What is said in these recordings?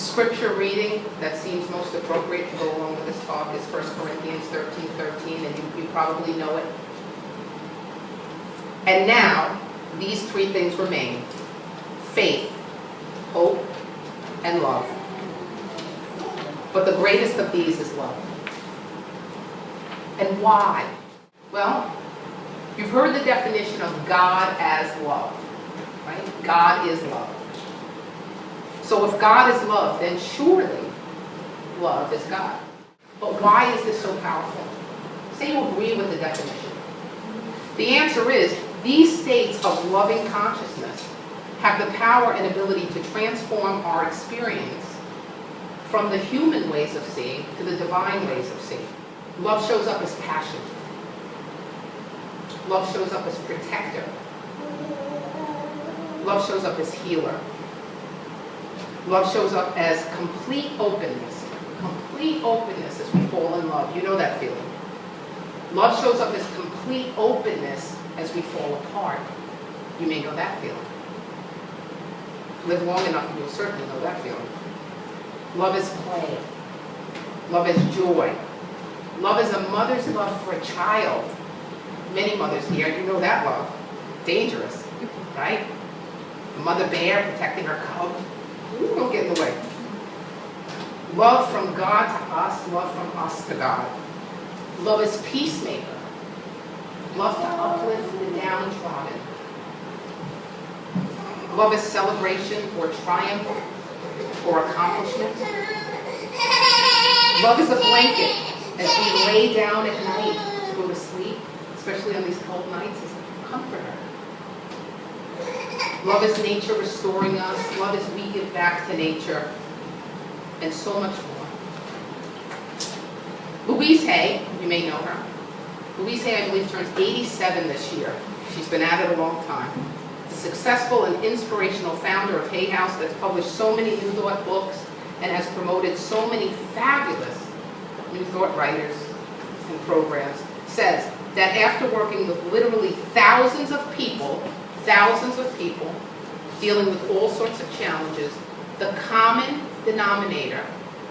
scripture reading that seems most appropriate to go along with this talk is 1 Corinthians 13:13, and you probably know it. And now, these three things remain: faith, hope, and love. But the greatest of these is love. And why? Well, you've heard the definition of God as love, right? God is love. So if God is love, then surely love is God. But why is this so powerful? Say you agree with the definition. The answer is, these states of loving consciousness have the power and ability to transform our experience from the human ways of seeing to the divine ways of seeing. Love shows up as passion. Love shows up as protector. Love shows up as healer. Love shows up as complete openness. Complete openness as we fall in love. You know that feeling. Love shows up as complete openness as we fall apart. You may know that feeling. Live long enough and you'll certainly know that feeling. Love is play. Love is joy. Love is a mother's love for a child. Many mothers here, you know that love. Dangerous, right? The mother bear protecting her cub. Ooh, don't get in the way. Love from God to us, love from us to God. Love is peacemaker. Love to uplift the downtrodden. Love is celebration or triumph or accomplishment. Love is a blanket as we lay down at night to go to sleep, especially on these cold nights, is a comforter. Love is nature restoring us. Love is we give back to nature, and so much more. Louise Hay, you may know her. Louise Hay, I believe, turns 87 this year. She's been at it a long time. The successful and inspirational founder of Hay House that's published so many New Thought books and has promoted so many fabulous New Thought writers and programs, says that after working with literally thousands of people dealing with all sorts of challenges, the common denominator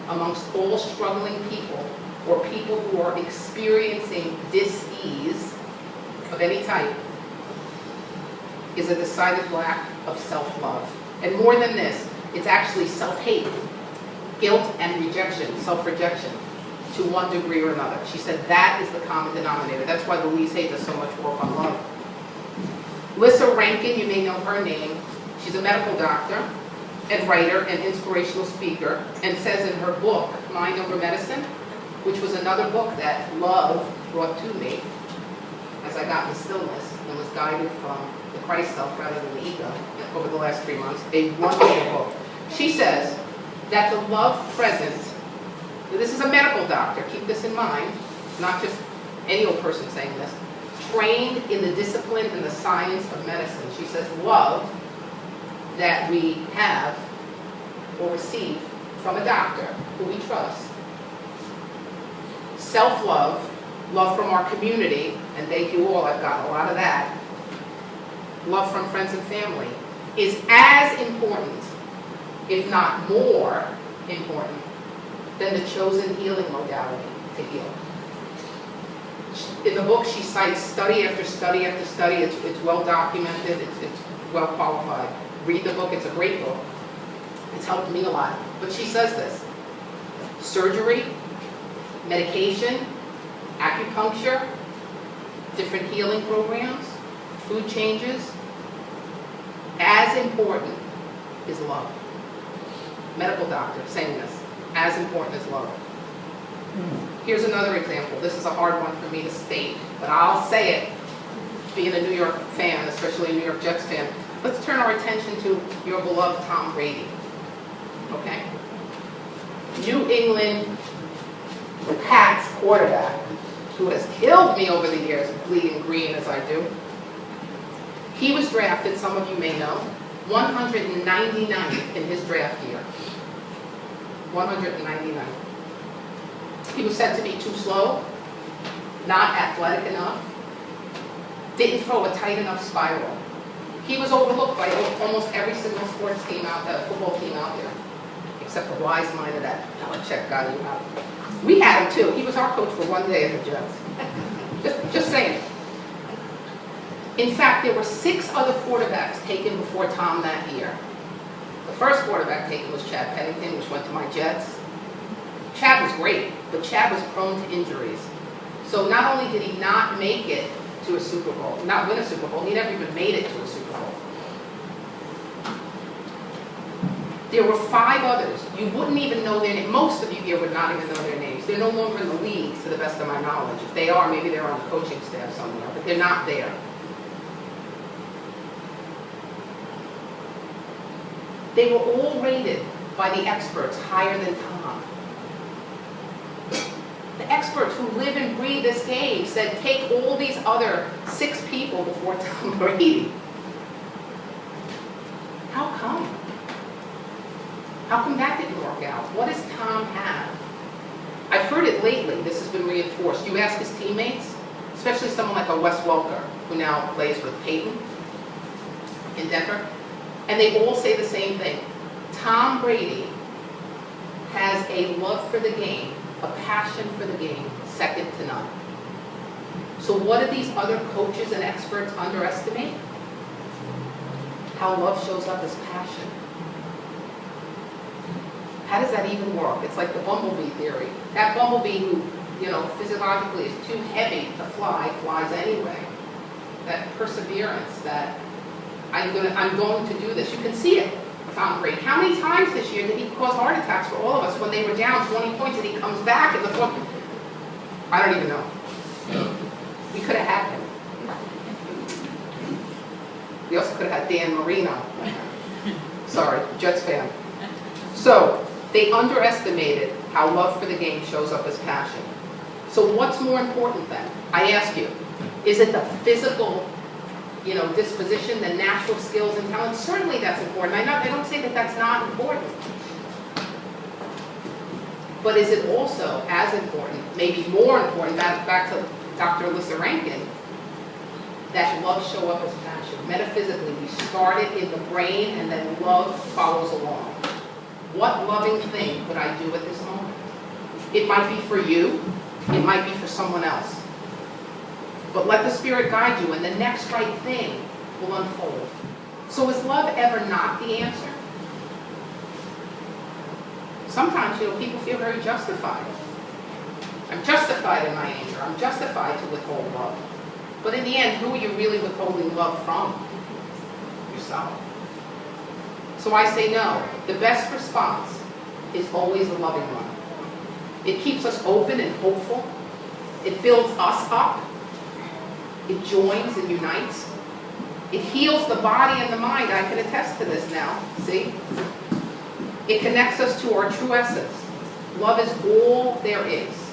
amongst all struggling people or people who are experiencing dis-ease of any type is a decided lack of self-love. And more than this, it's actually self-hate, guilt and rejection, self-rejection, to one degree or another. She said that is the common denominator. That's why Louise Hay does so much work on love. Lissa Rankin, you may know her name. She's a medical doctor and writer and inspirational speaker, and says in her book, Mind Over Medicine, which was another book that love brought to me as I got in stillness and was guided from the Christ self rather than the ego over the last 3 months, a wonderful book. She says that the love present, this is a medical doctor, keep this in mind, not just any old person saying this, trained in the discipline and the science of medicine. She says love that we have or receive from a doctor who we trust, self-love, love from our community, and thank you all, I've got a lot of that, love from friends and family, is as important, if not more important, than the chosen healing modality to heal. In the book, she cites study after study after study. It's well documented, it's well qualified. Read the book, it's a great book. It's helped me a lot. But she says this: surgery, medication, acupuncture, different healing programs, food changes, as important is love. Medical doctor saying this, as important as love. Here's another example. This is a hard one for me to state, but I'll say it. Being a New York fan, especially a New York Jets fan, let's turn our attention to your beloved Tom Brady. Okay? New England Pats quarterback, who has killed me over the years, bleeding green as I do. He was drafted, some of you may know, 199th in his draft year. 199th. He was said to be too slow, not athletic enough, didn't throw a tight enough spiral. He was overlooked by almost every single sports team out there, football team out there, except the wise mind of that Belichick guy you have. We had him too. He was our coach for one day as the Jets. Just saying. In fact, there were 6 other quarterbacks taken before Tom that year. The first quarterback taken was Chad Pennington, which went to my Jets. Chad was great, but Chad was prone to injuries. So not only did he not make it to a Super Bowl, not win a Super Bowl, he never even made it to a Super Bowl. There were 5 others. You wouldn't even know their name. Most of you here would not even know their names. They're no longer in the league, to the best of my knowledge. If they are, maybe they're on the coaching staff somewhere, but they're not there. They were all rated by the experts higher than Tom. The experts who live and breathe this game said, take all these other 6 people before Tom Brady. How come? How come that didn't work out? What does Tom have? I've heard it lately. This has been reinforced. You ask his teammates, especially someone like a Wes Welker, who now plays with Peyton in Denver, and they all say the same thing. Tom Brady has a love for the game, a passion for the game, second to none. So what do these other coaches and experts underestimate? How love shows up as passion. How does that even work? It's like the bumblebee theory. That bumblebee who, physiologically is too heavy to fly, flies anyway. That perseverance, that I'm going to do this. You can see it, Tom Brady. How many times this year did he cause heart attacks for all of us when they were down 20 points and he comes back in the fourth? I don't even know. We could have had him. We also could have had Dan Marino. Sorry, Jets fan. So, they underestimated how love for the game shows up as passion. So what's more important then? I ask you, is it the physical, disposition, the natural skills and talent? Certainly that's important. I don't say that that's not important. But is it also as important, maybe more important, back to Dr. Alyssa Rankin, that love show up as passion? Metaphysically, we start it in the brain and then love follows along. What loving thing could I do at this moment? It might be for you, it might be for someone else. But let the Spirit guide you and the next right thing will unfold. So is love ever not the answer? Sometimes, people feel very justified. I'm justified in my anger. I'm justified to withhold love. But in the end, who are you really withholding love from? Yourself. So I say no. The best response is always a loving one. It keeps us open and hopeful. It builds us up. It joins and unites. It heals the body and the mind. I can attest to this now. See? It connects us to our true essence. Love is all there is.